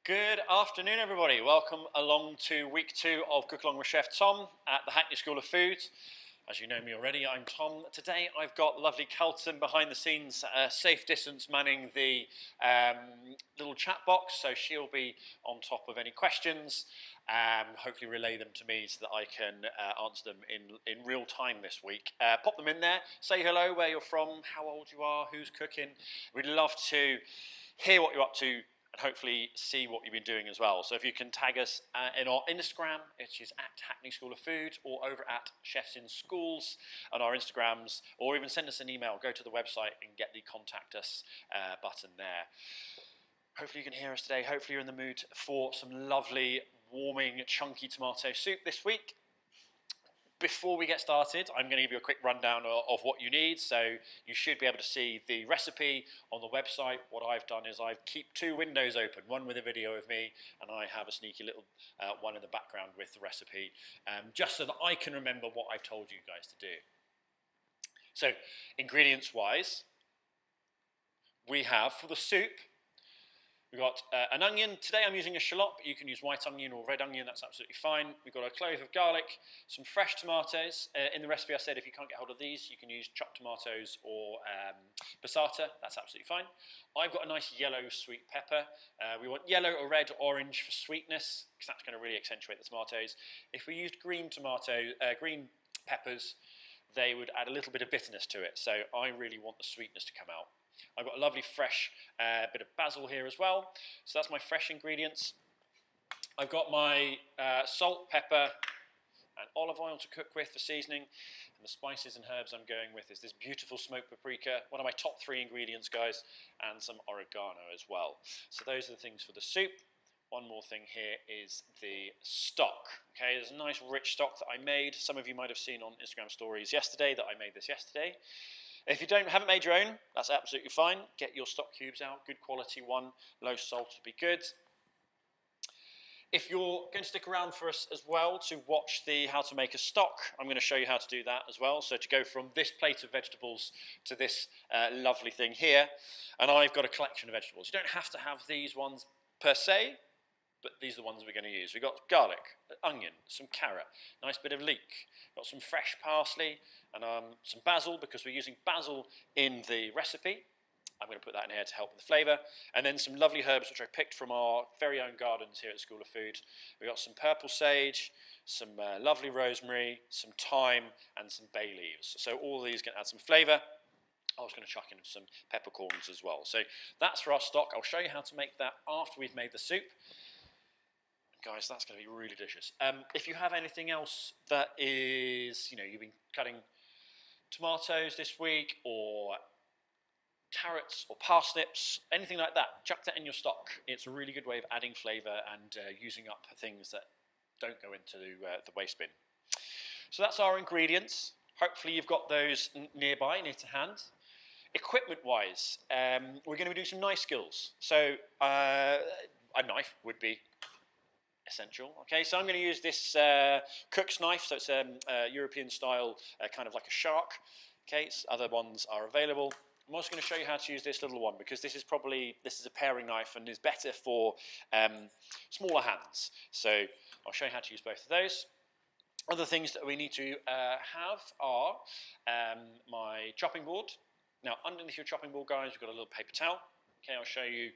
Good afternoon, everybody. Welcome along to week 2 of Cook Along with Chef Tom at the Hackney School of Food. As you know me already, I'm Tom. Today I've got lovely Kelton behind the scenes, safe distance manning the little chat box, so she'll be on top of any questions, hopefully relay them to me so that I can answer them in real time this week. Pop them in there, say hello, where you're from, how old you are, who's cooking. We'd love to hear what you're up to and hopefully see what you've been doing as well. So if you can tag us in our Instagram, which is at Hackney School of Food, or over at Chefs in Schools on our Instagrams, or even send us an email, go to the website and get the contact us button there. Hopefully you can hear us today. Hopefully you're in the mood for some lovely, warming, chunky tomato soup this week. Before we get started, I'm going to give you a quick rundown of what you need. So you should be able to see the recipe on the website. What I've done is I keep 2 windows open, one with a video of me, and I have a sneaky little one in the background with the recipe, just so that I can remember what I've told you guys to do. So ingredients-wise, we have for the soup, we've got an onion. Today I'm using a shallot, but you can use white onion or red onion, that's absolutely fine. We've got a clove of garlic, some fresh tomatoes. In the recipe I said if you can't get hold of these, you can use chopped tomatoes or passata, that's absolutely fine. I've got a nice yellow sweet pepper. We want yellow or red or orange for sweetness, because that's going to really accentuate the tomatoes. If we used green peppers, they would add a little bit of bitterness to it, so I really want the sweetness to come out. I've got a lovely fresh bit of basil here as well. So that's my fresh ingredients. I've got my salt, pepper, and olive oil to cook with for seasoning. And the spices and herbs I'm going with is this beautiful smoked paprika, one of my top 3 ingredients, guys, and some oregano as well. So those are the things for the soup. One more thing here is the stock. Okay, there's a nice rich stock that I made. Some of you might have seen on Instagram stories yesterday that I made this yesterday. If you haven't made your own, that's absolutely fine. Get your stock cubes out, good quality one, low salt would be good. If you're going to stick around for us as well to watch the how to make a stock, I'm going to show you how to do that as well. So to go from this plate of vegetables to this lovely thing here, and I've got a collection of vegetables. You don't have to have these ones per se, but these are the ones we're going to use. We've got garlic, onion, some carrot, nice bit of leek, got some fresh parsley, and some basil, because we're using basil in the recipe. I'm going to put that in here to help with the flavour. And then some lovely herbs which I picked from our very own gardens here at the School of Food. We've got some purple sage, some lovely rosemary, some thyme, and some bay leaves. So all of these can add some flavour. I was going to chuck in some peppercorns as well. So that's for our stock. I'll show you how to make that after we've made the soup. Guys, that's going to be really delicious. If you have anything else that is, you've been cutting tomatoes this week, or carrots or parsnips, anything like that, chuck that in your stock. It's a really good way of adding flavour and using up things that don't go into the waste bin. So that's our ingredients. Hopefully you've got those near to hand. Equipment-wise, we're going to do some knife skills. So a knife would be essential. Okay, so I'm going to use this cook's knife, so it's a European style, kind of like a shark. Okay, so other ones are available. I'm also going to show you how to use this little one, because this is a paring knife and is better for smaller hands. So I'll show you how to use both of those. Other things that we need to have are my chopping board. Now, underneath your chopping board, guys, we've got a little paper towel. Okay, I'll show you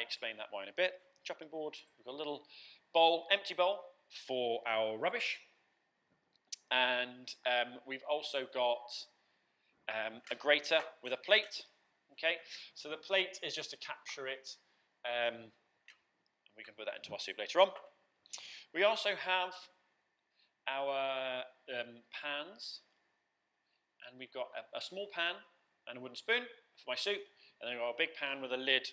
explain that why in a bit. Chopping board, we've got a little bowl, empty bowl for our rubbish, and we've also got a grater with a plate. Okay, so the plate is just to capture it. We can put that into our soup later on. We also have our pans, and we've got a small pan and a wooden spoon for my soup, and then we've got a big pan with a lid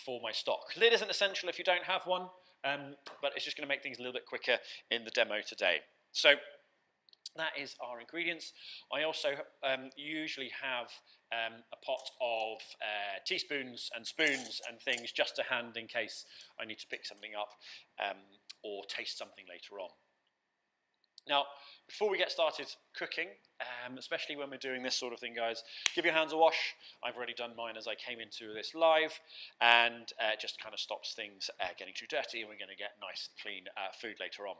for my stock. Lid isn't essential if you don't have one, but it's just going to make things a little bit quicker in the demo today. So that is our ingredients. I also usually have a pot of teaspoons and spoons and things just to hand in case I need to pick something up or taste something later on. Now, before we get started cooking, especially when we're doing this sort of thing, guys, give your hands a wash. I've already done mine as I came into this live, and it just kind of stops things getting too dirty, and we're going to get nice, clean food later on.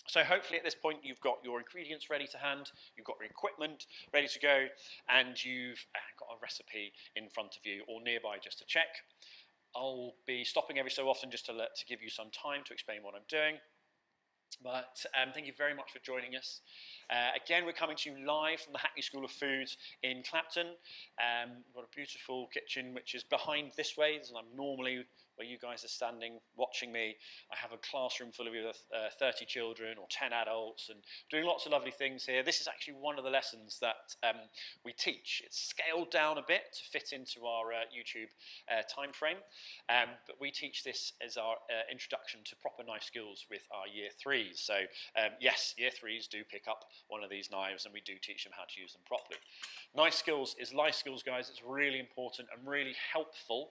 So hopefully at this point you've got your ingredients ready to hand, you've got your equipment ready to go, and you've got a recipe in front of you or nearby just to check. I'll be stopping every so often just to give you some time to explain what I'm doing. But thank you very much for joining us. Again, we're coming to you live from the Hackney School of Food in Clapton. We've got a beautiful kitchen which is behind this way, and I'm normally where you guys are standing watching me. I have a classroom full of either 30 children or 10 adults and doing lots of lovely things here. This is actually one of the lessons that we teach. It's scaled down a bit to fit into our YouTube time frame, but we teach this as our introduction to proper knife skills with our year 3s. So yes, year 3s do pick up one of these knives, and we do teach them how to use them properly. Knife skills is life skills, guys. It's really important and really helpful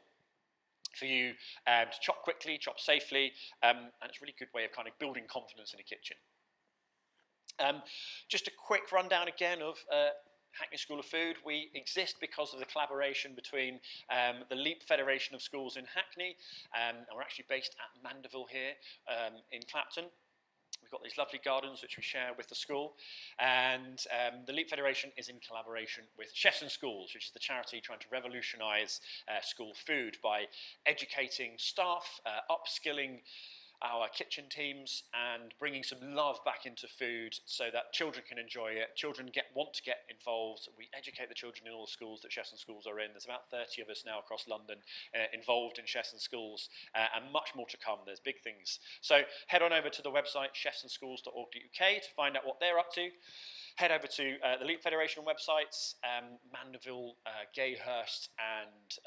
for you to chop quickly, chop safely, and it's a really good way of kind of building confidence in a kitchen. Just a quick rundown again of Hackney School of Food. We exist because of the collaboration between the LEAP Federation of Schools in Hackney, and we're actually based at Mandeville here in Clapton. We've got these lovely gardens which we share with the school, and the LEAP Federation is in collaboration with Chefs in Schools, which is the charity trying to revolutionise school food by educating staff, upskilling our kitchen teams, and bringing some love back into food so that children can enjoy it. Children want to get involved. We educate the children in all the schools that Chefs in Schools are in. There's about 30 of us now across London involved in Chefs in Schools, and much more to come. There's big things. So head on over to the website chefsinschools.org.uk to find out what they're up to. Head over to the LEAP Federation websites, Mandeville, Gayhurst and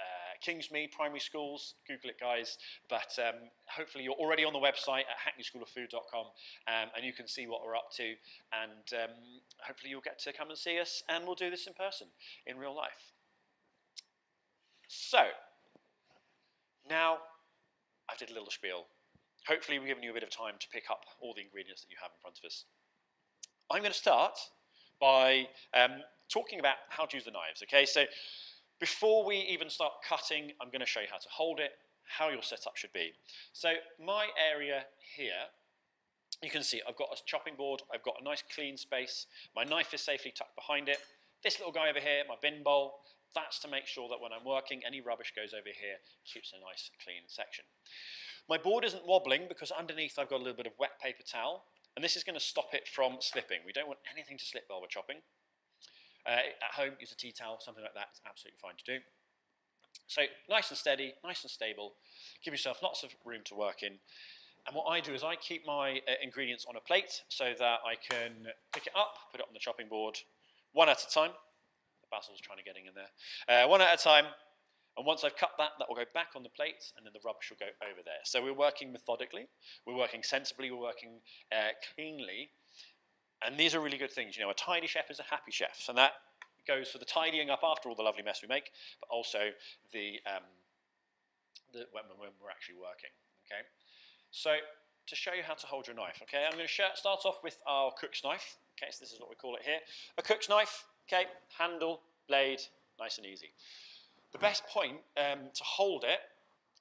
Kingsmead primary schools. Google it, guys. But hopefully you're already on the website at hackneyschooloffood.com, and you can see what we're up to. And hopefully you'll get to come and see us, and we'll do this in person, in real life. So, now I did a little spiel. Hopefully we've given you a bit of time to pick up all the ingredients that you have in front of us. I'm going to start by talking about how to use the knives, okay? So before we even start cutting, I'm going to show you how to hold it, how your setup should be. So my area here, you can see I've got a chopping board, I've got a nice clean space, my knife is safely tucked behind it. This little guy over here, my bin bowl, that's to make sure that when I'm working, any rubbish goes over here, keeps a nice clean section. My board isn't wobbling because underneath I've got a little bit of wet paper towel, and this is going to stop it from slipping. We don't want anything to slip while we're chopping. At home, use a tea towel, something like that. It's absolutely fine to do. So nice and steady, nice and stable. Give yourself lots of room to work in. And what I do is I keep my ingredients on a plate so that I can pick it up, put it on the chopping board, one at a time. The basil's trying to get in there. One at a time. And once I've cut that, that will go back on the plate, and then the rubbish will go over there. So we're working methodically, we're working sensibly, we're working cleanly. And these are really good things. You know, a tidy chef is a happy chef, and that goes for the tidying up after all the lovely mess we make, but also when we're actually working. Okay. So to show you how to hold your knife, okay, I'm going to start off with our cook's knife. Okay, so this is what we call it here. A cook's knife. Okay, handle, blade, nice and easy. The best point to hold it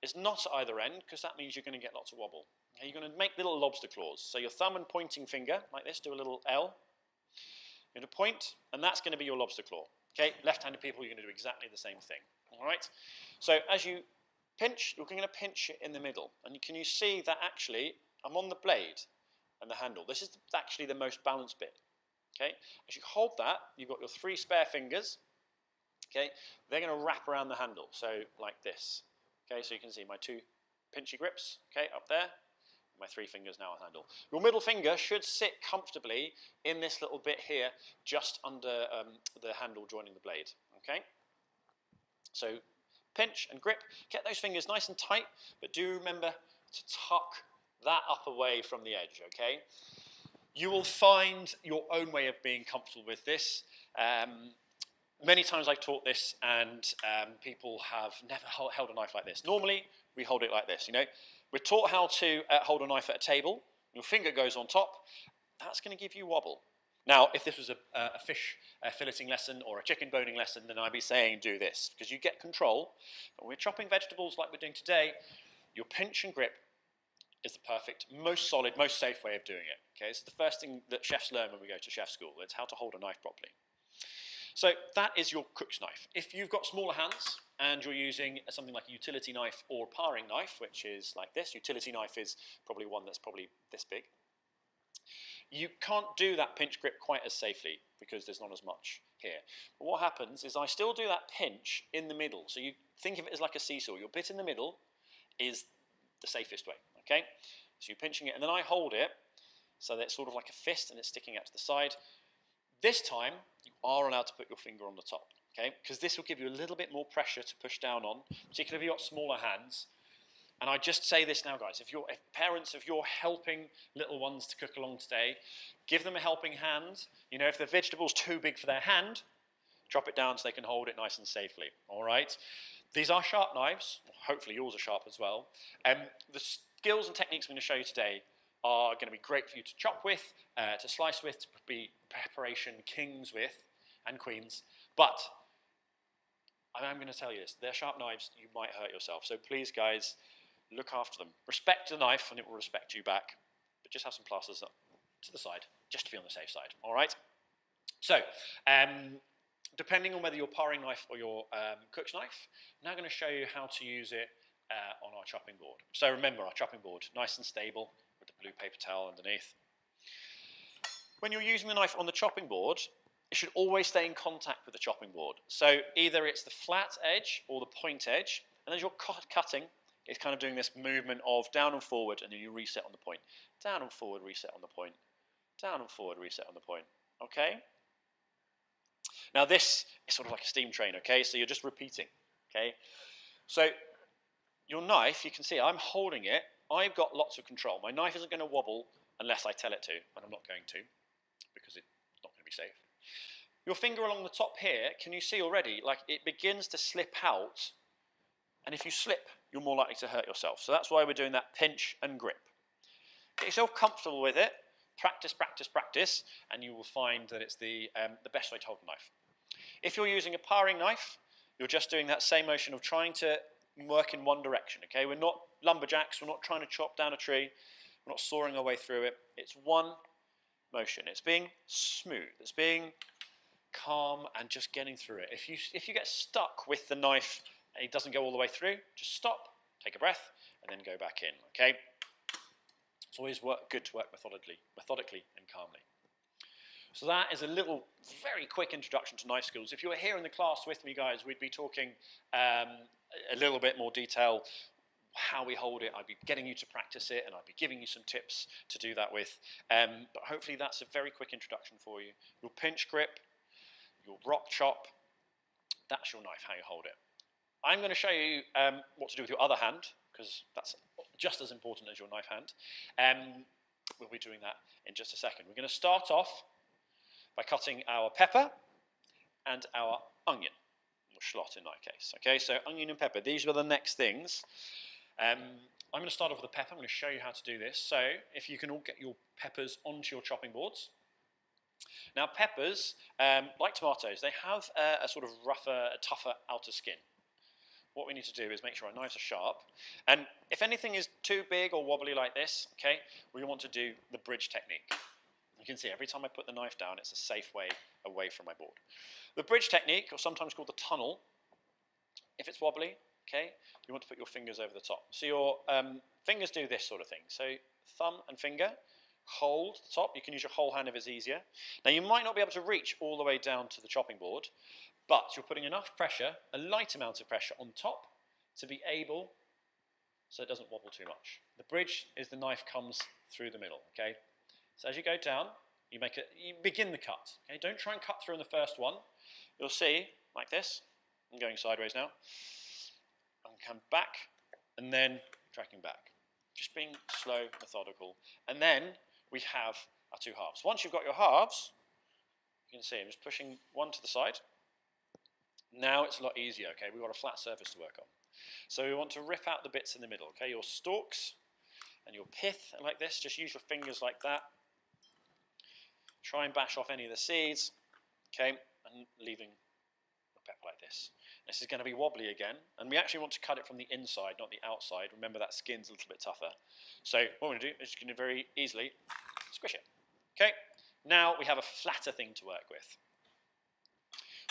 is not at either end, because that means you're going to get lots of wobble. Okay, you're going to make little lobster claws. So your thumb and pointing finger, like this, do a little L. You're going to point, and that's going to be your lobster claw. Okay, left-handed people, you're going to do exactly the same thing. All right. So as you pinch, you're going to pinch it in the middle, and can you see that actually I'm on the blade and the handle. This is actually the most balanced bit. Okay, as you hold that, you've got your 3 spare fingers. Okay, they're going to wrap around the handle, so like this. Okay, so you can see my 2 pinchy grips, okay, up there. My 3 fingers now on the handle. Your middle finger should sit comfortably in this little bit here, just under the handle joining the blade. Okay, so pinch and grip. Get those fingers nice and tight, but do remember to tuck that up away from the edge. Okay, you will find your own way of being comfortable with this. Many times I've taught this, and people have never held a knife like this. Normally, we hold it like this, you know. We're taught how to hold a knife at a table. Your finger goes on top. that's going to give you wobble. Now, if this was a fish filleting lesson or a chicken boning lesson, then I'd be saying do this, because you get control. But when we're chopping vegetables like we're doing today, your pinch and grip is the perfect, most solid, most safe way of doing it. Okay, it's the first thing that chefs learn when we go to chef school. It's how to hold a knife properly. So that is your cook's knife. If you've got smaller hands and you're using something like a utility knife or a paring knife, which is like this, utility knife is probably one that's probably this big, you can't do that pinch grip quite as safely because there's not as much here. But what happens is I still do that pinch in the middle. So you think of it as like a seesaw. Your bit in the middle is the safest way, okay? So you're pinching it, and then I hold it so that it's sort of like a fist and it's sticking out to the side. This time, you are allowed to put your finger on the top, okay? Because this will give you a little bit more pressure to push down on, particularly if you've got smaller hands. And I just say this now, guys, if parents, if you're helping little ones to cook along today, give them a helping hand. You know, if the vegetable's too big for their hand, drop it down so they can hold it nice and safely, all right? These are sharp knives. Hopefully yours are sharp as well. The skills and techniques I'm going to show you today are going to be great for you to chop with, to slice with, to be preparation kings with, and queens. But I'm going to tell you this, they're sharp knives, you might hurt yourself. So please, guys, look after them. Respect the knife and it will respect you back. But just have some plasters up to the side, just to be on the safe side, all right? So, depending on whether your paring knife or your cook's knife, I'm now going to show you how to use it on our chopping board. So remember, our chopping board, nice and stable with the blue paper towel underneath. When you're using the knife on the chopping board, it should always stay in contact with the chopping board. So either it's the flat edge or the point edge, and as you're cutting, it's kind of doing this movement of down and forward, and then you reset on the point. Down and forward, reset on the point. Down and forward, reset on the point. Okay? Now this is sort of like a steam train, okay? So you're just repeating, okay? So your knife, you can see I'm holding it. I've got lots of control. My knife isn't going to wobble unless I tell it to, and I'm not going to because it's not going to be safe. Your finger along the top here, can you see already, like it begins to slip out, and if you slip, you're more likely to hurt yourself. So that's why we're doing that pinch and grip. Get yourself comfortable with it. Practice, practice, practice, and you will find that it's the best way to hold a knife. If you're using a paring knife, you're just doing that same motion of trying to work in one direction, okay? We're not lumberjacks, we're not trying to chop down a tree, we're not sawing our way through it. It's one motion. It's being smooth, it's being calm and just getting through it. If you get stuck with the knife and it doesn't go all the way through, just stop, take a breath, and then go back in, okay? It's always good to work methodically and calmly. So that is a little, very quick introduction to knife skills. If you were here in the class with me, guys, we'd be talking a little bit more detail how we hold it. I'd be getting you to practice it, and I'd be giving you some tips to do that with. But hopefully that's a very quick introduction for you. Your pinch grip, your rock chop, that's your knife, how you hold it. I'm going to show you what to do with your other hand, because that's just as important as your knife hand. We'll be doing that in just a second. We're going to start off by cutting our pepper and our onion, or shallot in my case. Okay, so onion and pepper, these are the next things. I'm going to start off with the pepper. I'm going to show you how to do this. So if you can all get your peppers onto your chopping boards. Now peppers, like tomatoes, they have a sort of rougher, tougher outer skin. What we need to do is make sure our knives are sharp. And if anything is too big or wobbly like this, okay, we want to do the bridge technique. You can see every time I put the knife down, it's a safe way away from my board. The bridge technique, or sometimes called the tunnel, if it's wobbly, okay, you want to put your fingers over the top. So your fingers do this sort of thing. So thumb and finger, hold the top. You can use your whole hand if it's easier. Now you might not be able to reach all the way down to the chopping board, but you're putting enough pressure, a light amount of pressure on top to be able, so it doesn't wobble too much. The bridge is the knife comes through the middle, okay? So as you go down, you begin the cut, okay? Don't try and cut through in the first one. You'll see, like this, I'm going sideways now, and come back, and then tracking back. Just being slow, methodical. And then we have our two halves. Once you've got your halves, you can see I'm just pushing one to the side. Now it's a lot easier, okay? We've got a flat surface to work on. So we want to rip out the bits in the middle, okay? Your stalks and your pith like this, just use your fingers like that. Try and bash off any of the seeds, okay, and leaving the pepper like this. This is going to be wobbly again, and we actually want to cut it from the inside, not the outside. Remember, that skin's a little bit tougher. So what we're going to do is just going to very easily squish it. Okay, now we have a flatter thing to work with.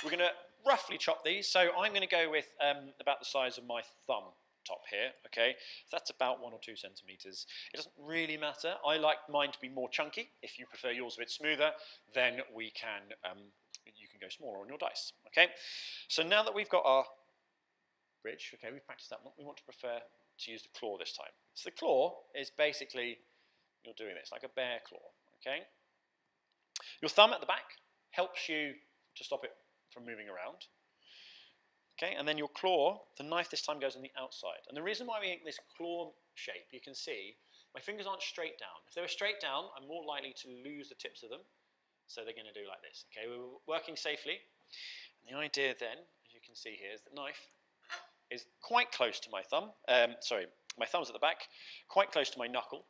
We're going to roughly chop these, so I'm going to go with about the size of my thumb top here, okay? So that's about 1 or 2 centimeters. It doesn't really matter. I like mine to be more chunky. If you prefer yours a bit smoother, then you can go smaller on your dice, okay? So now that we've got our bridge, okay, we've practiced that one, we want to prefer to use the claw this time. So the claw is basically, you're doing this, like a bear claw, okay? Your thumb at the back helps you to stop it from moving around. Okay, and then your claw, the knife this time goes on the outside. And the reason why we make this claw shape, you can see, my fingers aren't straight down. If they were straight down, I'm more likely to lose the tips of them. So they're going to do like this. Okay, we're working safely. And the idea then, as you can see here, is the knife is quite close to my thumb. My thumb's at the back, quite close to my knuckle.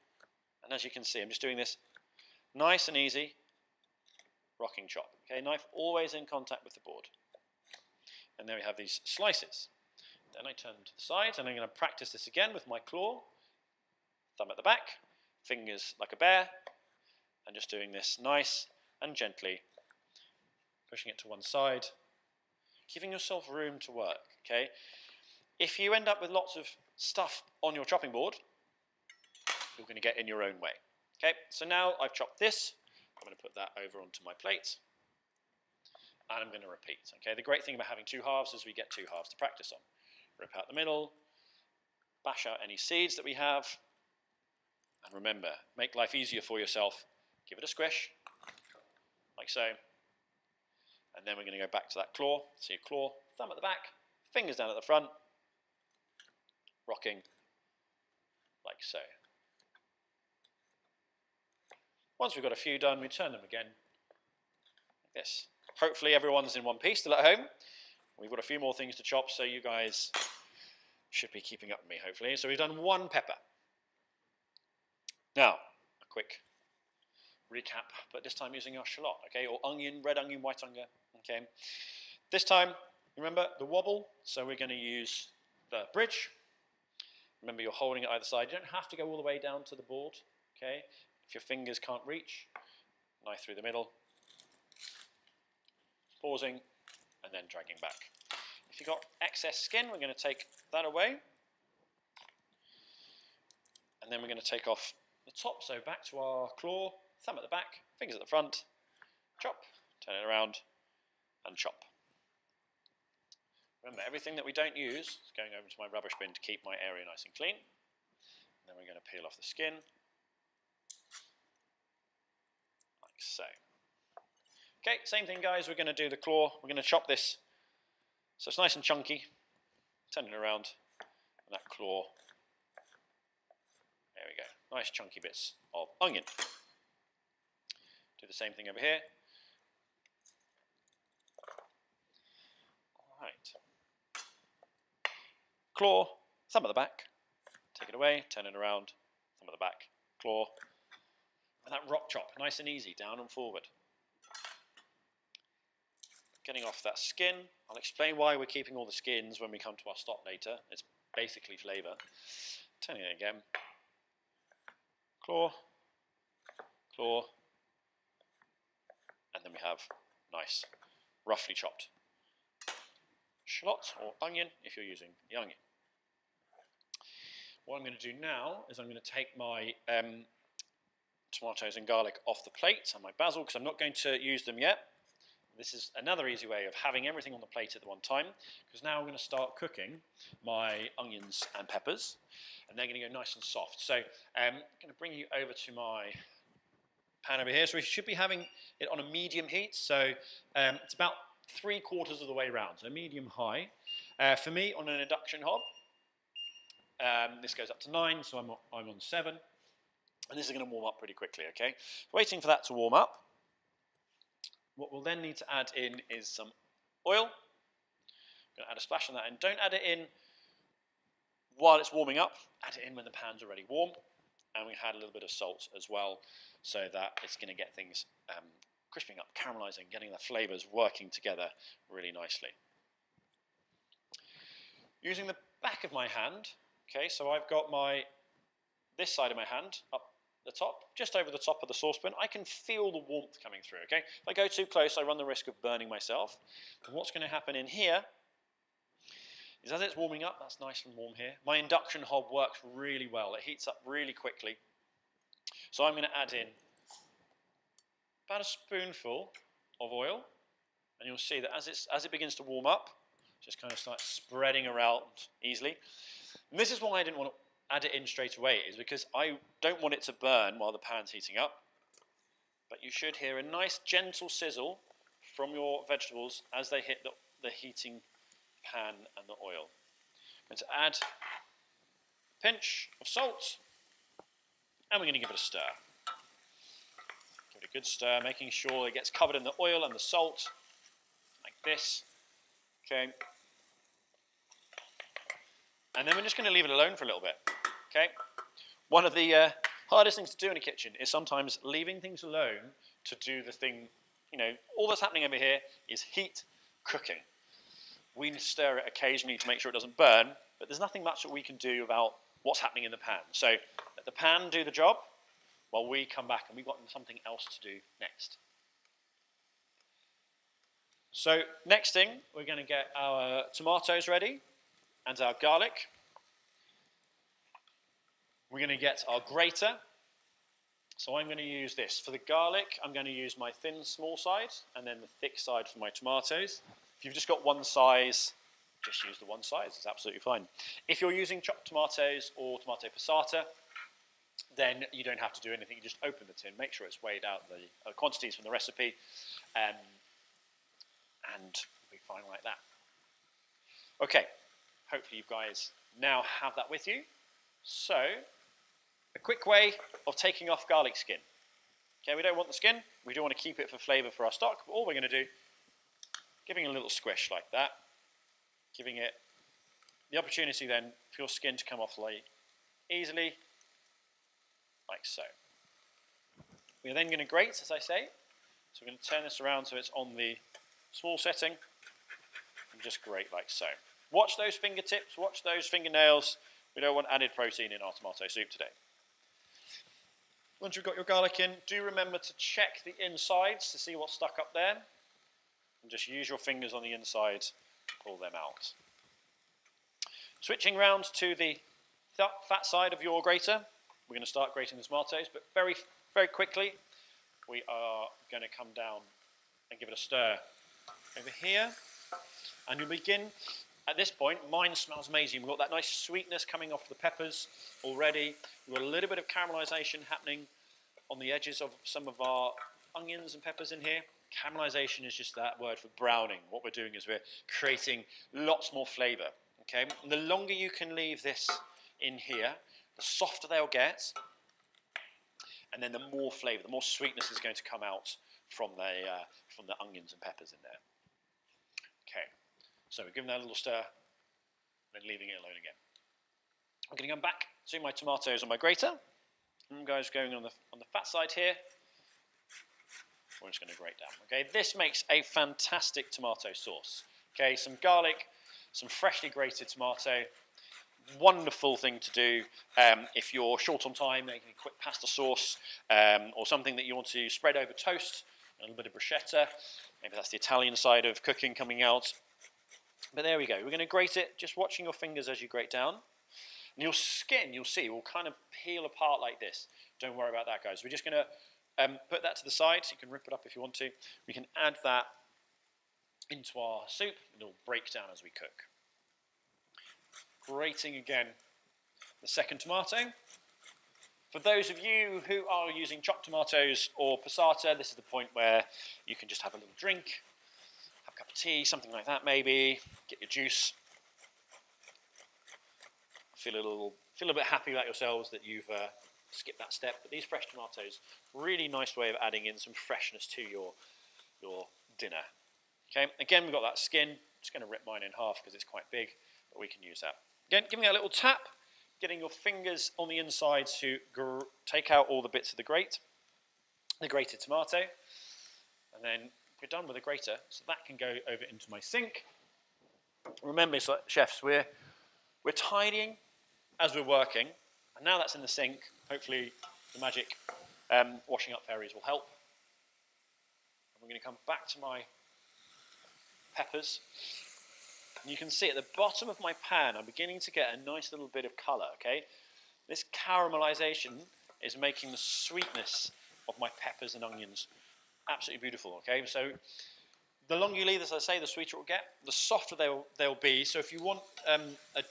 And as you can see, I'm just doing this nice and easy rocking chop. Okay, knife always in contact with the board. And there we have these slices. Then I turn them to the side, and I'm going to practice this again with my claw, thumb at the back, fingers like a bear, and just doing this nice and gently, pushing it to one side, giving yourself room to work, okay? If you end up with lots of stuff on your chopping board, you're going to get in your own way, okay? So now I've chopped this, I'm going to put that over onto my plate, and I'm going to repeat. Okay, the great thing about having 2 halves is we get 2 halves to practice on. Rip out the middle, bash out any seeds that we have, and remember, make life easier for yourself. Give it a squish, like so, and then we're going to go back to that claw. So your claw, thumb at the back, fingers down at the front, rocking, like so. Once we've got a few done, we turn them again, like this. Hopefully everyone's in one piece still at home. We've got a few more things to chop, so you guys should be keeping up with me, hopefully. So we've done 1 pepper. Now, a quick recap, but this time using our shallot, okay, or onion, red onion, white onion, okay. This time, remember the wobble, so we're going to use the bridge. Remember, you're holding it either side. You don't have to go all the way down to the board, okay. If your fingers can't reach, knife through the middle, pausing, and then dragging back. If you've got excess skin, we're going to take that away. And then we're going to take off the top, so back to our claw, thumb at the back, fingers at the front, chop, turn it around, and chop. Remember, everything that we don't use is going over to my rubbish bin to keep my area nice and clean. And then we're going to peel off the skin, like so. Okay, same thing guys, we're going to do the claw, we're going to chop this so it's nice and chunky, turn it around, and that claw, there we go, nice chunky bits of onion. Do the same thing over here. Alright. Claw, thumb at the back, take it away, turn it around, thumb at the back, claw, and that rock chop, nice and easy, down and forward. Getting off that skin. I'll explain why we're keeping all the skins when we come to our stop later. It's basically flavour. Turning it again. Claw, claw, and then we have nice, roughly chopped shallot or onion if you're using the onion. What I'm going to do now is I'm going to take my tomatoes and garlic off the plate and my basil because I'm not going to use them yet. This is another easy way of having everything on the plate at the one time, because now I'm going to start cooking my onions and peppers, and they're going to go nice and soft. So I'm going to bring you over to my pan over here. So we should be having it on a medium heat, so it's about 3/4 of the way around, so medium-high. For me, on an induction hob, this goes up to 9, so I'm on 7, and this is going to warm up pretty quickly, okay? Waiting for that to warm up. What we'll then need to add in is some oil. I'm going to add a splash of that in. Don't add it in while it's warming up. Add it in when the pan's already warm. And we add a little bit of salt as well, so that it's going to get things crisping up, caramelizing, getting the flavors working together really nicely. Using the back of my hand, okay, so I've got this side of my hand up the top, just over the top of the saucepan. I can feel the warmth coming through, okay? If I go too close, I run the risk of burning myself. And what's going to happen in here is as it's warming up, that's nice and warm here, my induction hob works really well. It heats up really quickly. So I'm going to add in about a spoonful of oil, and you'll see that as it begins to warm up, just kind of starts spreading around easily. And this is why I didn't want to add it in straight away, is because I don't want it to burn while the pan's heating up. But you should hear a nice gentle sizzle from your vegetables as they hit the heating pan and the oil. I'm going to add a pinch of salt, and we're going to give it a stir. Give it a good stir, making sure it gets covered in the oil and the salt, like this. Okay. And then we're just going to leave it alone for a little bit. Okay. One of the hardest things to do in a kitchen is sometimes leaving things alone to do the thing. You know, all that's happening over here is heat cooking. We stir it occasionally to make sure it doesn't burn, but there's nothing much that we can do about what's happening in the pan. So let the pan do the job while we come back, and we've got something else to do next. So next thing, we're going to get our tomatoes ready and our garlic. We're going to get our grater. So I'm going to use this. For the garlic, I'm going to use my thin, small side, and then the thick side for my tomatoes. If you've just got one size, just use the one size. It's absolutely fine. If you're using chopped tomatoes or tomato passata, then you don't have to do anything. You just open the tin, make sure it's weighed out the quantities from the recipe, and it'll be fine like that. Okay, hopefully you guys now have that with you. So, a quick way of taking off garlic skin. Okay, we don't want the skin. We do want to keep it for flavour for our stock. But all we're going to do, giving a little squish like that, giving it the opportunity then for your skin to come off easily, like so. We're then going to grate, as I say. So we're going to turn this around so it's on the small setting, and just grate like so. Watch those fingertips, watch those fingernails. We don't want added protein in our tomato soup today. Once you've got your garlic in, do remember to check the insides to see what's stuck up there. And just use your fingers on the inside to pull them out. Switching round to the fat side of your grater, we're going to start grating the tomatoes, but very, very quickly, we are going to come down and give it a stir over here. And you'll begin, at this point, mine smells amazing. We've got that nice sweetness coming off the peppers already. We've got a little bit of caramelization happening on the edges of some of our onions and peppers in here. Caramelization is just that word for browning. What we're doing is we're creating lots more flavor. Okay? And the longer you can leave this in here, the softer they'll get, and then the more flavor, the more sweetness is going to come out from the onions and peppers in there. Okay, so we're giving that a little stir, then leaving it alone again. I'm going to come back to my tomatoes on my grater. And guys, going on the fat side here. We're just going to grate down. Okay, this makes a fantastic tomato sauce. Okay, some garlic, some freshly grated tomato. Wonderful thing to do if you're short on time, making a quick pasta sauce, or something that you want to spread over toast, a little bit of bruschetta. Maybe that's the Italian side of cooking coming out. But there we go. We're going to grate it, just watching your fingers as you grate down. And your skin, you'll see, will kind of peel apart like this. Don't worry about that, guys. We're just going to put that to the side. You can rip it up if you want to. We can add that into our soup, and it'll break down as we cook. Grating again the second tomato. For those of you who are using chopped tomatoes or passata, this is the point where you can just have a little drink, have a cup of tea, something like that maybe, get your juice. Feel a bit happy about yourselves that you've skipped that step. But these fresh tomatoes, really nice way of adding in some freshness to your dinner. Okay, again we've got that skin. I'm just going to rip mine in half because it's quite big, but we can use that. Again, giving it a little tap, getting your fingers on the inside to take out all the bits of the grated tomato. And then we're done with a grater, so that can go over into my sink. Remember, chefs, we're tidying as we're working, and now that's in the sink, hopefully the magic washing up fairies will help. And we're going to come back to my peppers. And you can see at the bottom of my pan, I'm beginning to get a nice little bit of colour, okay? This caramelization is making the sweetness of my peppers and onions absolutely beautiful, okay? So the longer you leave, as I say, the sweeter it will get, the softer they'll be. So if you want a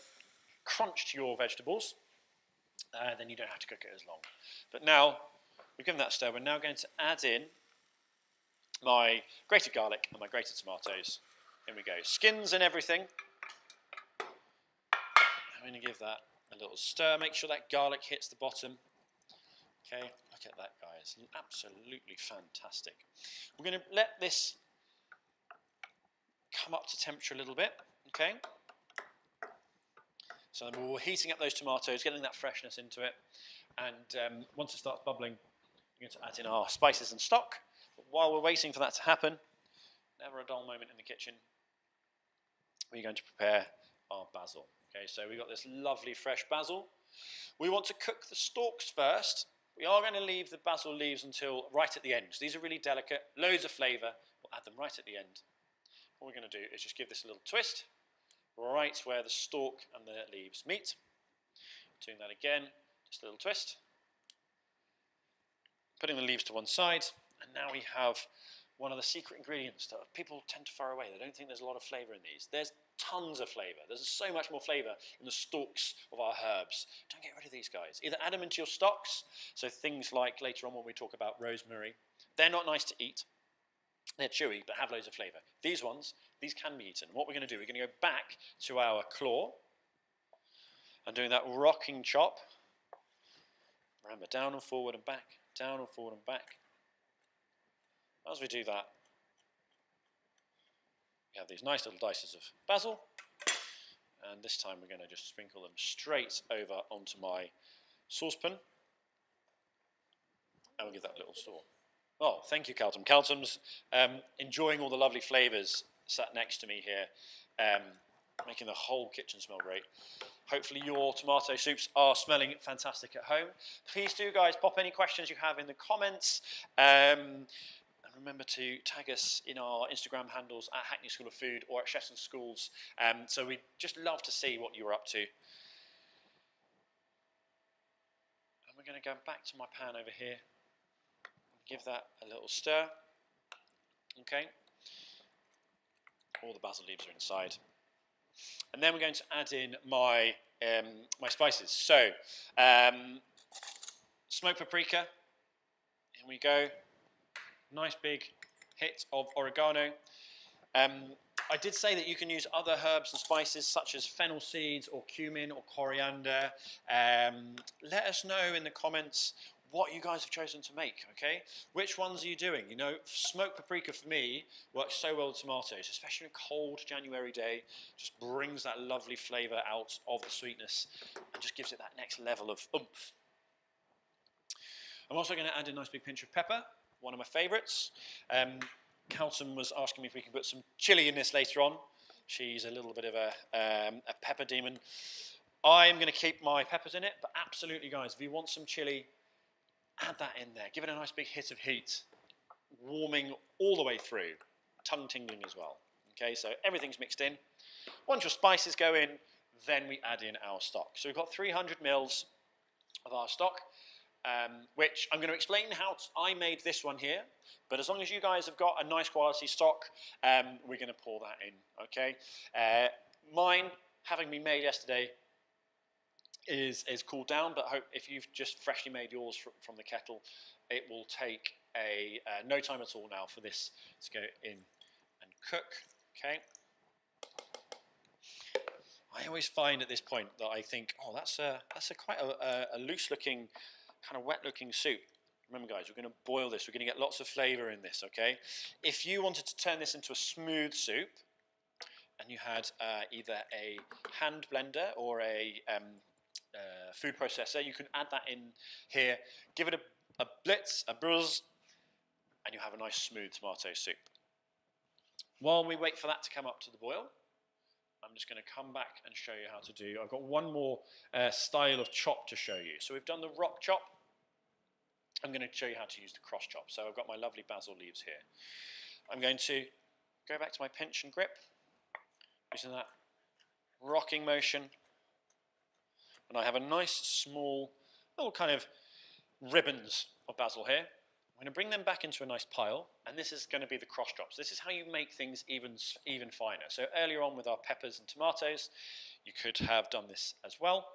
crunch to your vegetables, then you don't have to cook it as long. But now, we've given that a stir, we're now going to add in my grated garlic and my grated tomatoes. Here we go, skins and everything. I'm going to give that a little stir, make sure that garlic hits the bottom. Okay, look at that, guys, absolutely fantastic. We're going to let this come up to temperature a little bit, okay? So we're heating up those tomatoes, getting that freshness into it, and once it starts bubbling, we're going to add in our spices and stock. But while we're waiting for that to happen, never a dull moment in the kitchen, we're going to prepare our basil. Okay, so we've got this lovely fresh basil. We want to cook the stalks first. We are going to leave the basil leaves until right at the end. So these are really delicate, loads of flavour. We'll add them right at the end. What we're going to do is just give this a little twist, right where the stalk and the leaves meet. Doing that again, just a little twist. Putting the leaves to one side, and now we have one of the secret ingredients that people tend to throw away. They don't think there's a lot of flavour in these. There's tons of flavour. There's so much more flavour in the stalks of our herbs. Don't get rid of these guys. Either add them into your stocks, so things like later on when we talk about rosemary, they're not nice to eat. They're chewy, but have loads of flavour. These ones, these can be eaten. What we're going to do, we're going to go back to our claw and doing that rocking chop. Remember, down and forward and back, down and forward and back. As we do that, we have these nice little dices of basil, and this time we're going to just sprinkle them straight over onto my saucepan, and we'll give that a little stir. Oh, thank you, Caltum. Caltum's enjoying all the lovely flavours sat next to me here, making the whole kitchen smell great. Hopefully your tomato soups are smelling fantastic at home. Please do, guys, pop any questions you have in the comments. And remember to tag us in our Instagram handles at Hackney School of Food or at Chefs and Schools. So we'd just love to see what you're up to. And we're going to go back to my pan over here. Give that a little stir. Okay. All the basil leaves are inside. And then we're going to add in my my spices. So, smoked paprika. Here we go. Nice big hit of oregano. I did say that you can use other herbs and spices such as fennel seeds or cumin or coriander. Let us know in the comments what you guys have chosen to make, okay? Which ones are you doing? You know, smoked paprika for me works so well with tomatoes, especially on a cold January day. Just brings that lovely flavour out of the sweetness and just gives it that next level of oomph. I'm also going to add a nice big pinch of pepper, one of my favourites. Calton was asking me if we can put some chilli in this later on. She's a little bit of a pepper demon. I'm going to keep my peppers in it, but absolutely, guys, if you want some chilli, add that in there. Give it a nice big hit of heat, warming all the way through, tongue tingling as well. Okay, so everything's mixed in. Once your spices go in, then we add in our stock. So we've got 300 mils of our stock, which I'm going to explain how I made this one here. But as long as you guys have got a nice quality stock, we're going to pour that in. Okay, mine, having been made yesterday, is cooled down, but I hope if you've just freshly made yours from the kettle, it will take no time at all now for this to go in and cook. Okay. I always find at this point that I think, oh, that's a quite a loose-looking, kind of wet-looking soup. Remember, guys, we're going to boil this. We're going to get lots of flavour in this. Okay. If you wanted to turn this into a smooth soup, and you had either a hand blender or a food processor, you can add that in here, give it a blitz, a buzz, and you have a nice smooth tomato soup. While we wait for that to come up to the boil, I'm just going to come back and show you how to do. I've got one more style of chop to show you. So we've done the rock chop. I'm going to show you how to use the cross chop. So I've got my lovely basil leaves here. I'm going to go back to my pinch and grip, using that rocking motion. And I have a nice small little kind of ribbons of basil here. I'm going to bring them back into a nice pile, and this is going to be the cross chops. This is how you make things even finer. So earlier on with our peppers and tomatoes, you could have done this as well.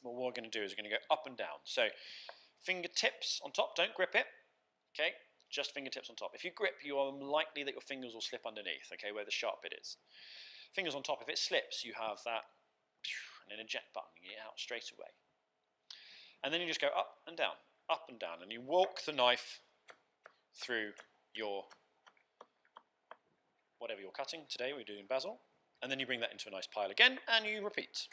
But what we're going to do is we're going to go up and down. So fingertips on top, don't grip it, okay? Just fingertips on top. If you grip, you are likely that your fingers will slip underneath, okay, where the sharp bit is. Fingers on top, if it slips, you have that, and then eject button, you get out straight away. And then you just go up and down, and you walk the knife through your, whatever you're cutting. Today we're doing basil. And then you bring that into a nice pile again, and you repeat.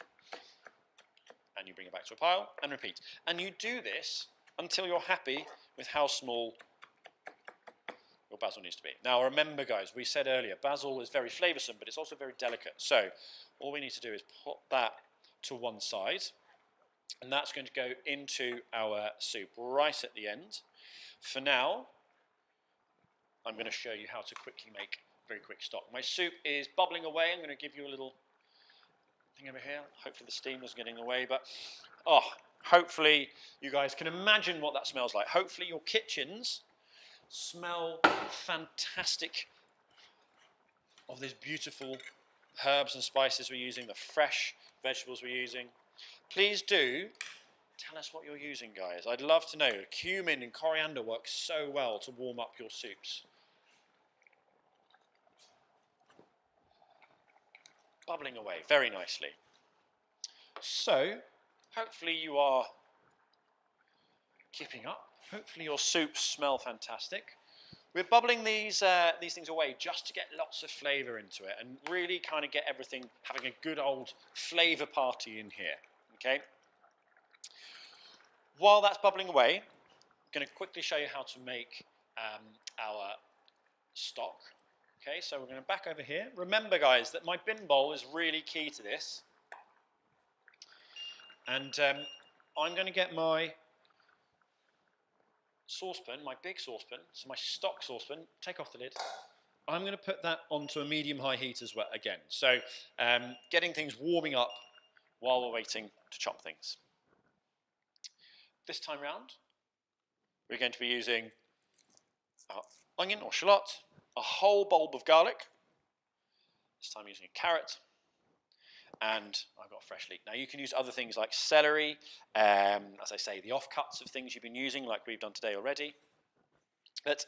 And you bring it back to a pile, and repeat. And you do this until you're happy with how small your basil needs to be. Now remember guys, we said earlier, basil is very flavoursome, but it's also very delicate. So all we need to do is put that to one side, and that's going to go into our soup right at the end. For now, I'm going to show you how to quickly make very quick stock. My soup is bubbling away. I'm going to give you a little thing over here. Hopefully the steam is getting away, but hopefully you guys can imagine what that smells like. Hopefully your kitchens smell fantastic of these beautiful herbs and spices we're using, the fresh vegetables we're using. Please do tell us what you're using, guys. I'd love to know. Cumin and coriander work so well to warm up your soups. Bubbling away very nicely. So, hopefully you are keeping up. Hopefully your soups smell fantastic. We're bubbling these things away just to get lots of flavour into it and really kind of get everything having a good old flavour party in here. Okay. While that's bubbling away, I'm going to quickly show you how to make our stock. Okay, so we're going to back over here. Remember, guys, that my bin bowl is really key to this. And I'm going to get my saucepan, my big saucepan, so my stock saucepan, take off the lid. I'm going to put that onto a medium-high heat as well again. So getting things warming up while we're waiting to chop things. This time round, we're going to be using our onion or shallot, a whole bulb of garlic, this time using a carrot, and I've got fresh leek. Now you can use other things like celery, as I say, the offcuts of things you've been using like we've done today already. But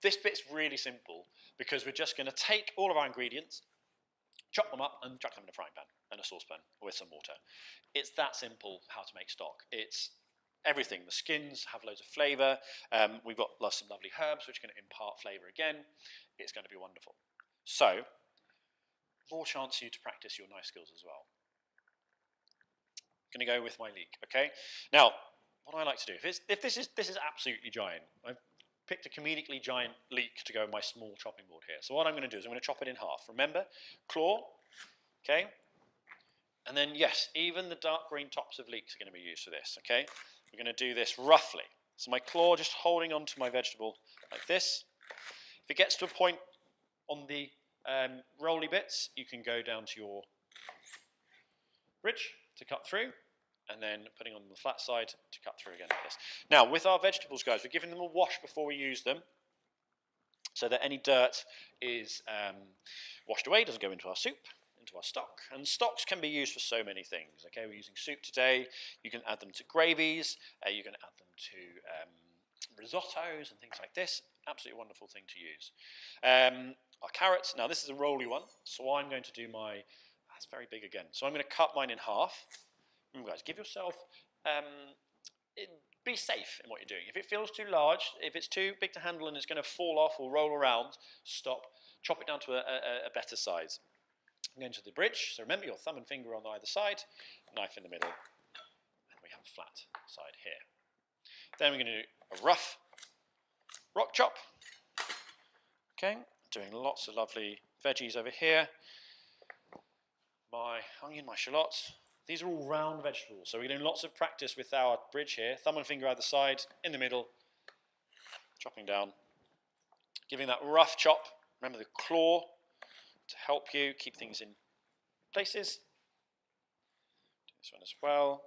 this bit's really simple because we're just going to take all of our ingredients, chop them up and chuck them in a frying pan and a saucepan with some water. It's that simple how to make stock. It's everything. The skins have loads of flavour. We've got some lovely herbs which are going to impart flavour again. It's going to be wonderful. So, more chance for you to practice your knife skills as well. I'm going to go with my leek, okay? Now, what I like to do, if this is absolutely giant, I've picked a comedically giant leek to go with my small chopping board here. So what I'm going to do is I'm going to chop it in half. Remember, claw, okay? And then, yes, even the dark green tops of leeks are going to be used for this, okay? We're going to do this roughly. So my claw just holding onto my vegetable like this. If it gets to a point on the rolly bits, you can go down to your ridge to cut through, and then putting on the flat side to cut through again like this. Now, with our vegetables, guys, we're giving them a wash before we use them, so that any dirt is washed away, doesn't go into our soup, into our stock. And stocks can be used for so many things. Okay, we're using soup today. You can add them to gravies. You can add them to risottos and things like this. Absolutely wonderful thing to use. Our carrots. Now this is a rolly one, so I'm going to do my. That's very big again. So I'm going to cut mine in half. Remember, guys, give yourself. Be safe in what you're doing. If it feels too large, if it's too big to handle and it's going to fall off or roll around, stop. Chop it down to a better size. I'm going to the bridge. So remember your thumb and finger on either side, knife in the middle, and we have a flat side here. Then we're going to do a rough rock chop. Okay, doing lots of lovely veggies over here. My onion, my shallots. These are all round vegetables, so we're doing lots of practice with our bridge here. Thumb and finger either side, in the middle, chopping down. Giving that rough chop. Remember the claw to help you keep things in places. Do this one as well.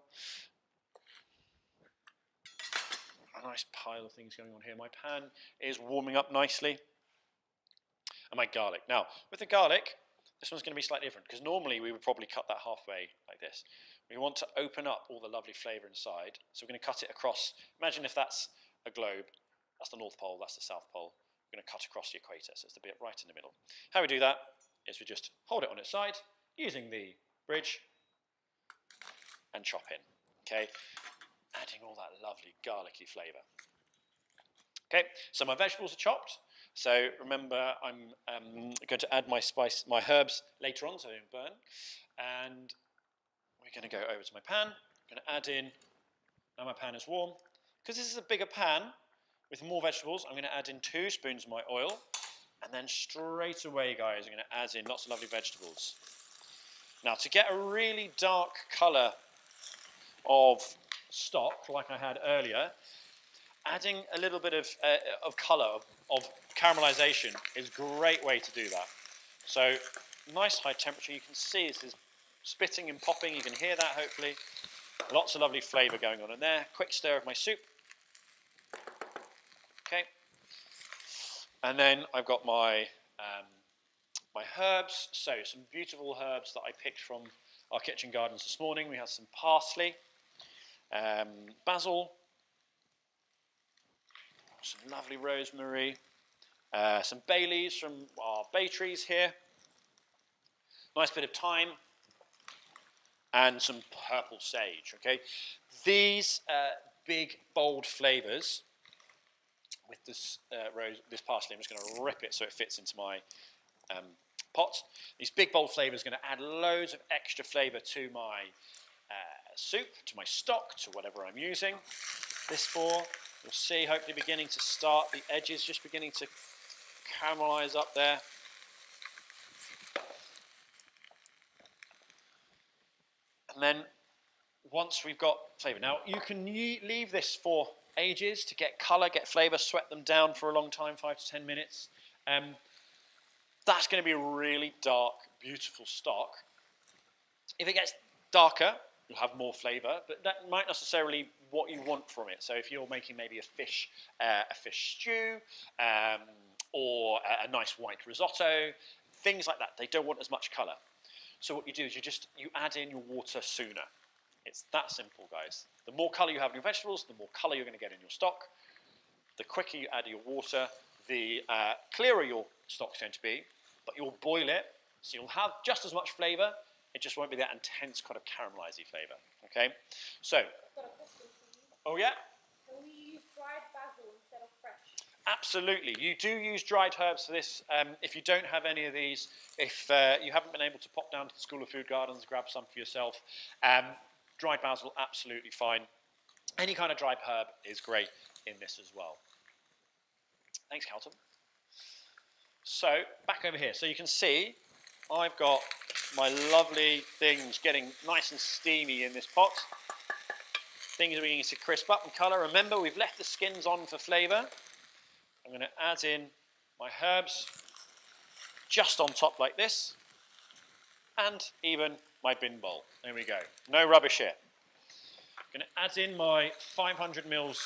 A nice pile of things going on here. My pan is warming up nicely. And my garlic. Now, with the garlic, this one's going to be slightly different because normally we would probably cut that halfway like this. We want to open up all the lovely flavour inside, so we're going to cut it across. Imagine if that's a globe, that's the North Pole, that's the South Pole. We're going to cut across the equator, so it's the bit right in the middle. How we do that is we just hold it on its side using the bridge and chop in. Okay, adding all that lovely garlicky flavour. Okay, so my vegetables are chopped. So remember, I'm going to add my herbs later on, so they don't burn. And we're going to go over to my pan. I'm going to add in, now my pan is warm. Because this is a bigger pan with more vegetables, I'm going to add in 2 spoons of my oil. And then straight away, guys, I'm going to add in lots of lovely vegetables. Now, to get a really dark colour of stock, like I had earlier, adding a little bit of colour, of caramelisation, is a great way to do that. So, nice high temperature. You can see this is spitting and popping. You can hear that, hopefully. Lots of lovely flavour going on in there. Quick stir of my soup. Okay. And then I've got my my herbs. So, some beautiful herbs that I picked from our kitchen gardens this morning. We have some parsley, basil, some lovely rosemary, some bay leaves from our bay trees here, nice bit of thyme, and some purple sage. Okay, these big bold flavours with this this parsley. I'm just going to rip it so it fits into my pot. These big bold flavours are going to add loads of extra flavour to my soup, to my stock, to whatever I'm using this for. You'll see, hopefully, beginning to start, the edges just beginning to caramelise up there. And then, once we've got flavour, now you can leave this for ages to get colour, get flavour, sweat them down for a long time, 5 to 10 minutes. That's going to be a really dark, beautiful stock. If it gets darker, you'll have more flavour, but that might not necessarily what you want from it. So if you're making maybe a fish stew, or a nice white risotto, things like that, they don't want as much colour. So what you do is you add in your water sooner. It's that simple, guys. The more colour you have in your vegetables, the more colour you're going to get in your stock. The quicker you add your water, the clearer your stock's going to be, but you'll boil it, so you'll have just as much flavour. It just won't be that intense kind of caramelizey flavour. Okay, so. I've got a question for you. Oh yeah. Can we use dried basil instead of fresh? Absolutely. You do use dried herbs for this. If you don't have any of these, if you haven't been able to pop down to the School of Food Gardens, grab some for yourself, dried basil, absolutely fine. Any kind of dried herb is great in this as well. Thanks, Carlton. So, back over here. So you can see I've got my lovely things getting nice and steamy in this pot. Things are beginning to crisp up in colour. Remember, we've left the skins on for flavour. I'm going to add in my herbs just on top like this. And even my bin bowl. There we go. No rubbish here. I'm going to add in my 500 mils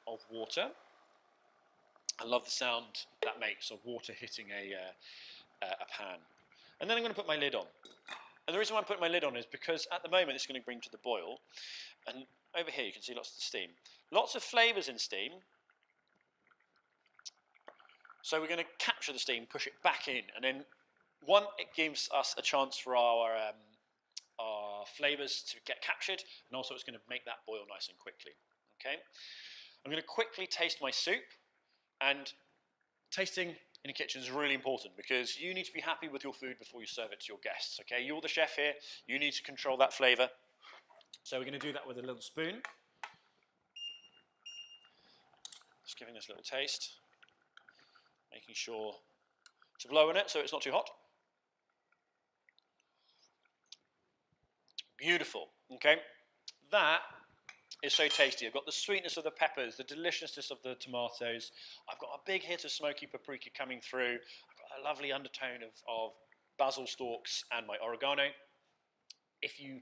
of water. I love the sound that makes of water hitting a pan. And then I'm going to put my lid on. And the reason why I'm putting my lid on is because at the moment it's going to bring to the boil. And over here you can see lots of steam. Lots of flavours in steam. So we're going to capture the steam, push it back in. And then, one, it gives us a chance for our flavours to get captured. And also it's going to make that boil nice and quickly. Okay. I'm going to quickly taste my soup. And tasting in a kitchen is really important because you need to be happy with your food before you serve it to your guests. Okay, you're the chef here. You need to control that flavour. So we're going to do that with a little spoon. Just giving this a little taste. Making sure to blow in it so it's not too hot. Beautiful, okay? That is so tasty. I've got the sweetness of the peppers, the deliciousness of the tomatoes. I've got a big hit of smoky paprika coming through. I've got a lovely undertone of basil stalks and my oregano. If you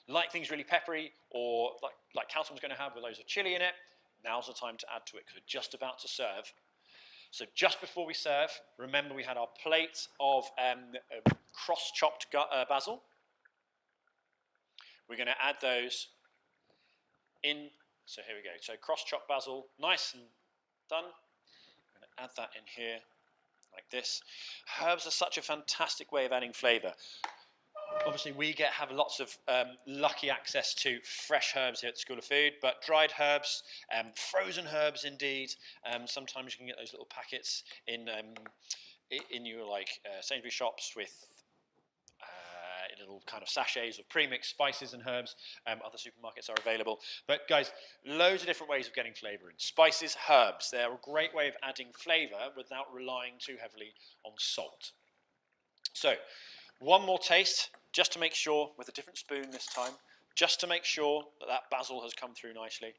like things really peppery, or like Calton's going to have with loads of chili in it, now's the time to add to it because we're just about to serve. So just before we serve, remember we had our plate of cross-chopped basil. We're going to add those in. So here we go. So cross-chopped basil, nice and done. I'm going to add that in here like this. Herbs are such a fantastic way of adding flavour. Obviously, we have lots of lucky access to fresh herbs here at the School of Food, but dried herbs, frozen herbs indeed. Sometimes you can get those little packets in your Sainsbury's shops with little kind of sachets of pre-mixed spices and herbs. Other supermarkets are available. But guys, loads of different ways of getting flavour in. Spices, herbs, they're a great way of adding flavour without relying too heavily on salt. So, one more taste, just to make sure, with a different spoon this time, just to make sure that basil has come through nicely.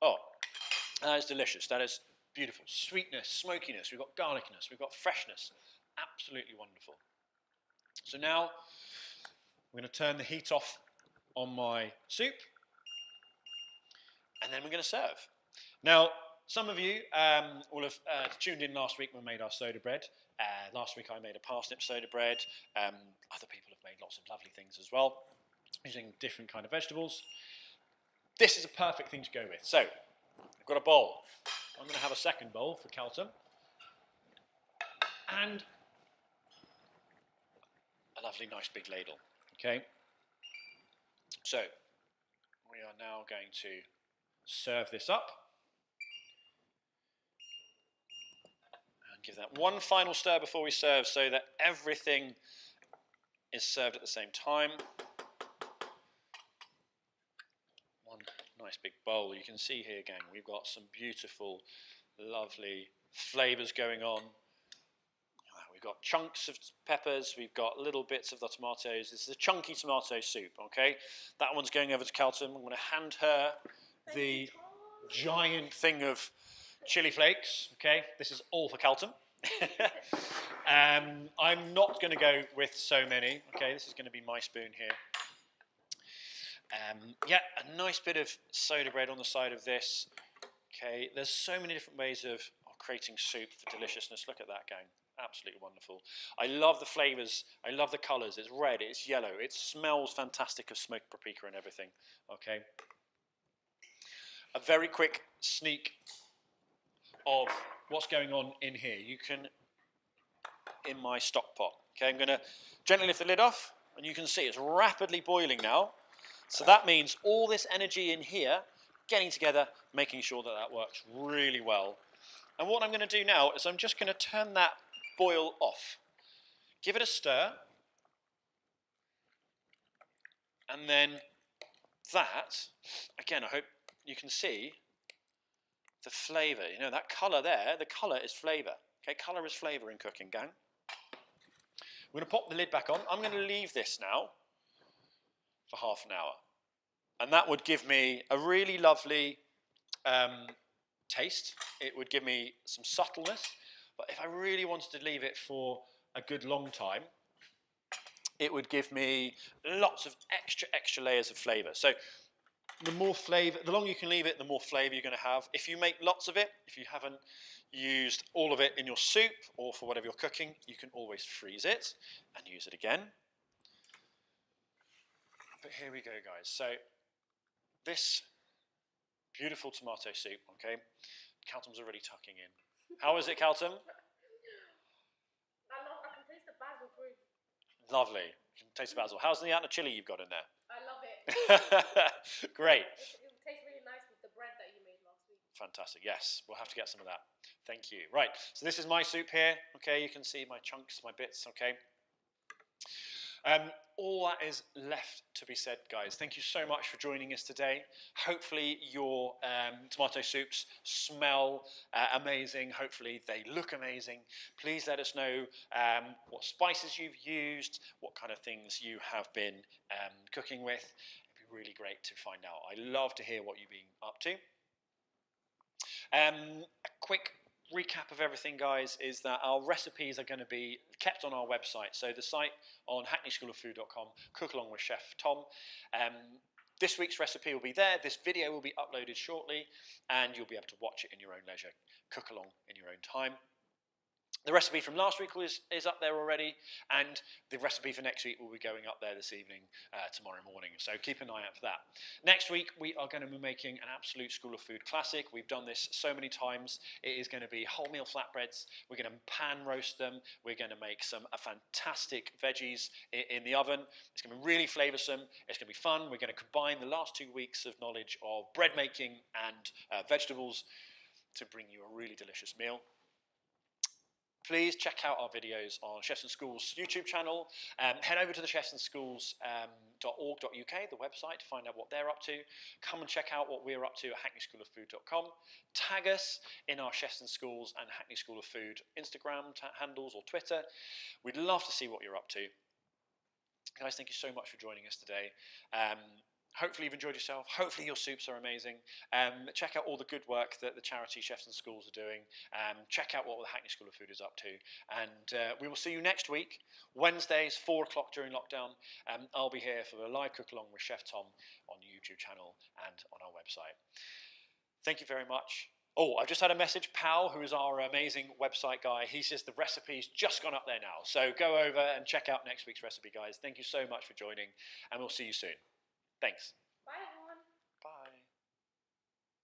Oh, that is delicious. That is beautiful. Sweetness, smokiness, we've got garlicness, we've got freshness. Absolutely wonderful. So now, I'm going to turn the heat off on my soup, and then we're going to serve. Now, some of you will have tuned in last week when we made our soda bread. Last week I made a parsnip soda bread. Other people have made lots of lovely things as well, using different kind of vegetables. This is a perfect thing to go with. So, I've got a bowl. I'm going to have a second bowl for Calton. And a lovely nice big ladle. Okay? So, we are now going to serve this up. Give that one final stir before we serve so that everything is served at the same time. One nice big bowl. You can see here, gang, we've got some beautiful, lovely flavours going on. We've got chunks of peppers, we've got little bits of the tomatoes. This is a chunky tomato soup, okay? That one's going over to Calton. I'm going to hand her the giant thing of chili flakes, okay? This is all for Calton. I'm not going to go with so many, okay? This is going to be my spoon here. Yeah, a nice bit of soda bread on the side of this. Okay, there's so many different ways of creating soup for deliciousness. Look at that, gang. Absolutely wonderful. I love the flavours. I love the colours. It's red, it's yellow. It smells fantastic of smoked paprika and everything. Okay. A very quick sneak of what's going on in here. You can, in my stock pot. Okay, I'm going to gently lift the lid off, and you can see it's rapidly boiling now. So that means all this energy in here getting together, making sure that that works really well. And what I'm going to do now is I'm just going to turn that boil off. Give it a stir. And then that, again, I hope you can see the flavour. You know, that colour there, the colour is flavour. Okay, colour is flavour in cooking, gang. We're going to pop the lid back on. I'm going to leave this now for half an hour. And that would give me a really lovely taste. It would give me some subtleness. But if I really wanted to leave it for a good long time, it would give me lots of extra layers of flavour. So the more flavour, the longer you can leave it, the more flavour you're going to have. If you make lots of it, if you haven't used all of it in your soup or for whatever you're cooking, you can always freeze it and use it again. But here we go, guys. So this beautiful tomato soup, okay? Calton's already tucking in. How is it, Calton? I can taste the basil through. Lovely. You can taste the basil. How's the amount of chili you've got in there? I love it. Great. It tastes really nice with the bread that you made last week. Fantastic. Yes, we'll have to get some of that. Thank you. Right, so this is my soup here. Okay, you can see my chunks, my bits, okay? All that is left to be said, guys. Thank you so much for joining us today. Hopefully your tomato soups smell amazing. Hopefully they look amazing. Please let us know what spices you've used, what kind of things you have been cooking with. It'd be really great to find out. I love to hear what you've been up to. A quick recap of everything, guys, is that our recipes are going to be kept on our website. So the site on hackneyschooloffood.com, Cook Along with Chef Tom. This week's recipe will be there. This video will be uploaded shortly, and you'll be able to watch it in your own leisure, cook along in your own time. The recipe from last week is up there already, and the recipe for next week will be going up there this evening, tomorrow morning. So keep an eye out for that. Next week, we are going to be making an absolute School of Food classic. We've done this so many times. It is going to be wholemeal flatbreads. We're going to pan roast them. We're going to make some fantastic veggies in the oven. It's going to be really flavoursome. It's going to be fun. We're going to combine the last 2 weeks of knowledge of bread making and vegetables to bring you a really delicious meal. Please check out our videos on Chefs and Schools YouTube channel. Head over to the chefsandsschools.org.uk, the website, to find out what they're up to. Come and check out what we're up to at hackneyschooloffood.com. Tag us in our Chefs and Schools and Hackney School of Food Instagram handles or Twitter. We'd love to see what you're up to. Guys, thank you so much for joining us today. Hopefully you've enjoyed yourself. Hopefully your soups are amazing. Check out all the good work that the charity Chefs and Schools are doing. Check out what the Hackney School of Food is up to. And we will see you next week, Wednesdays, 4 o'clock during lockdown. I'll be here for the live cook along with Chef Tom on the YouTube channel and on our website. Thank you very much. Oh, I've just had a message. Pal, who is our amazing website guy, he says the recipe's just gone up there now. So go over and check out next week's recipe, guys. Thank you so much for joining, and we'll see you soon. Thanks.